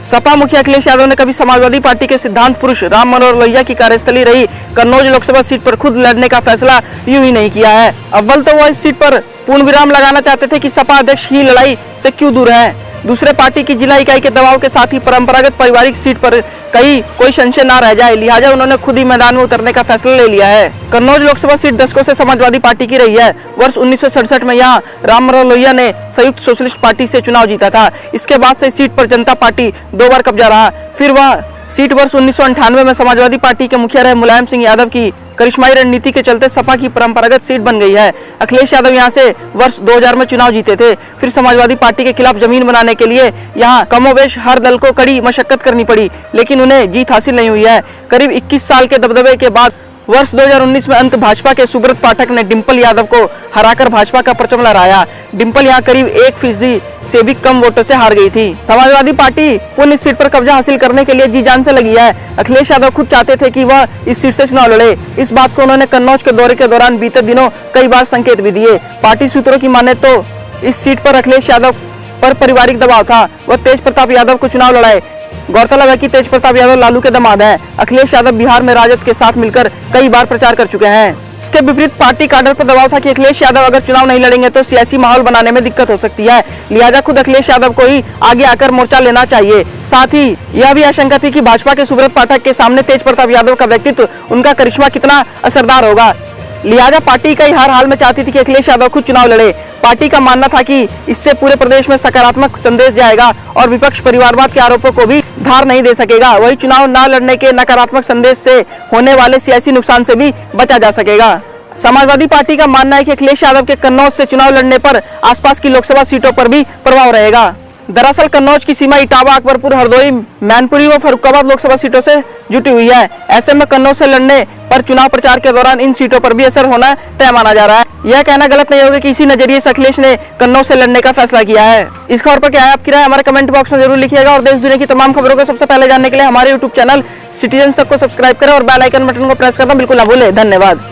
सपा मुखिया अखिलेश यादव ने कभी समाजवादी पार्टी के सिद्धांत पुरुष राम मनोहर लोहिया की कार्यस्थली रही कन्नौज लोकसभा सीट पर खुद लड़ने का फैसला यूं ही नहीं किया है। अव्वल तो वह इस सीट पर पूर्ण विराम लगाना चाहते थे कि सपा अध्यक्ष ही लड़ाई से क्यों दूर है। दूसरे पार्टी की जिला इकाई के दबाव के साथ ही परंपरागत पारिवारिक सीट पर कोई संशय न रह जाए, लिहाजा उन्होंने खुद ही मैदान में उतरने का फैसला ले लिया है। कन्नौज लोकसभा सीट दशकों से समाजवादी पार्टी की रही है। वर्ष 1967 में यहाँ राम मनोहर लोहिया ने संयुक्त सोशलिस्ट पार्टी से चुनाव जीता था। इसके बाद से सीट पर जनता पार्टी 2 बार कब्जा रहा। फिर वह सीट वर्ष 1998 में समाजवादी पार्टी के मुखिया रहे मुलायम सिंह यादव की करिश्माई रणनीति के चलते सपा की परंपरागत सीट बन गई है। अखिलेश यादव यहां से वर्ष 2000 में चुनाव जीते थे। फिर समाजवादी पार्टी के खिलाफ जमीन बनाने के लिए यहां कमोवेश हर दल को कड़ी मशक्कत करनी पड़ी, लेकिन उन्हें जीत हासिल नहीं हुई है। करीब 21 साल के दबदबे के बाद वर्ष 2019 में अंत भाजपा के सुब्रत पाठक ने डिंपल यादव को हराकर भाजपा का परचम लहराया। डिंपल यहां करीब 1% से भी कम वोटों से हार गई थी। समाजवादी पार्टी पुनः इस सीट पर कब्जा हासिल करने के लिए जी जान से लगी है। अखिलेश यादव खुद चाहते थे कि वह इस सीट से चुनाव लड़े। इस बात को उन्होंने कन्नौज के दौरे के दौरान बीते दिनों कई बार संकेत भी दिए। पार्टी सूत्रों की माने तो इस सीट पर अखिलेश यादव पर पारिवारिक दबाव था। वह तेज प्रताप यादव को चुनाव लड़ाए। गौरतलब है कि तेज प्रताप यादव लालू के दामाद हैं। अखिलेश यादव बिहार में राजद के साथ मिलकर कई बार प्रचार कर चुके हैं। इसके विपरीत पार्टी काडर पर दबाव था कि अखिलेश यादव अगर चुनाव नहीं लड़ेंगे तो सियासी माहौल बनाने में दिक्कत हो सकती है, लिहाजा खुद अखिलेश यादव को ही आगे आकर मोर्चा लेना चाहिए। साथ ही यह भी आशंका थी कि भाजपा के सुब्रत पाठक के सामने तेज प्रताप यादव का व्यक्तित्व, उनका करिश्मा कितना असरदार होगा, लिहाजा पार्टी कई हर हाल में चाहती थी कि अखिलेश यादव खुद चुनाव लड़े। पार्टी का मानना था कि इससे पूरे प्रदेश में सकारात्मक संदेश जाएगा और विपक्ष परिवारवाद के आरोपों को भी धार नहीं दे सकेगा। वही चुनाव न लड़ने के नकारात्मक संदेश से होने वाले सियासी नुकसान से भी बचा जा सकेगा। समाजवादी पार्टी का मानना है कि अखिलेश यादव के कन्नौज से चुनाव लड़ने पर आसपास की लोकसभा सीटों पर भी प्रभाव रहेगा। दरअसल कन्नौज की सीमा इटावा, अकबरपुर, हरदोई, मैनपुरी व फर्रुखाबाद लोकसभा सीटों से जुटी हुई है। ऐसे में कन्नौज से लड़ने पर चुनाव प्रचार के दौरान इन सीटों पर भी असर होना तय माना जा रहा है। यह कहना गलत नहीं होगा कि इसी नजरिए से अखिलेश ने कन्नौज से लड़ने का फैसला किया है। इस खबर पर क्या है आपकी राय, हमारे कमेंट बॉक्स में जरूर लिखिएगा और देश दुनिया की तमाम खबरों को सबसे पहले जानने के लिए हमारे यूट्यूब चैनल सिटीजन तक को सब्सक्राइब करें और बेल आइकन बटन को प्रेस करना बिल्कुल ना भूलें। धन्यवाद।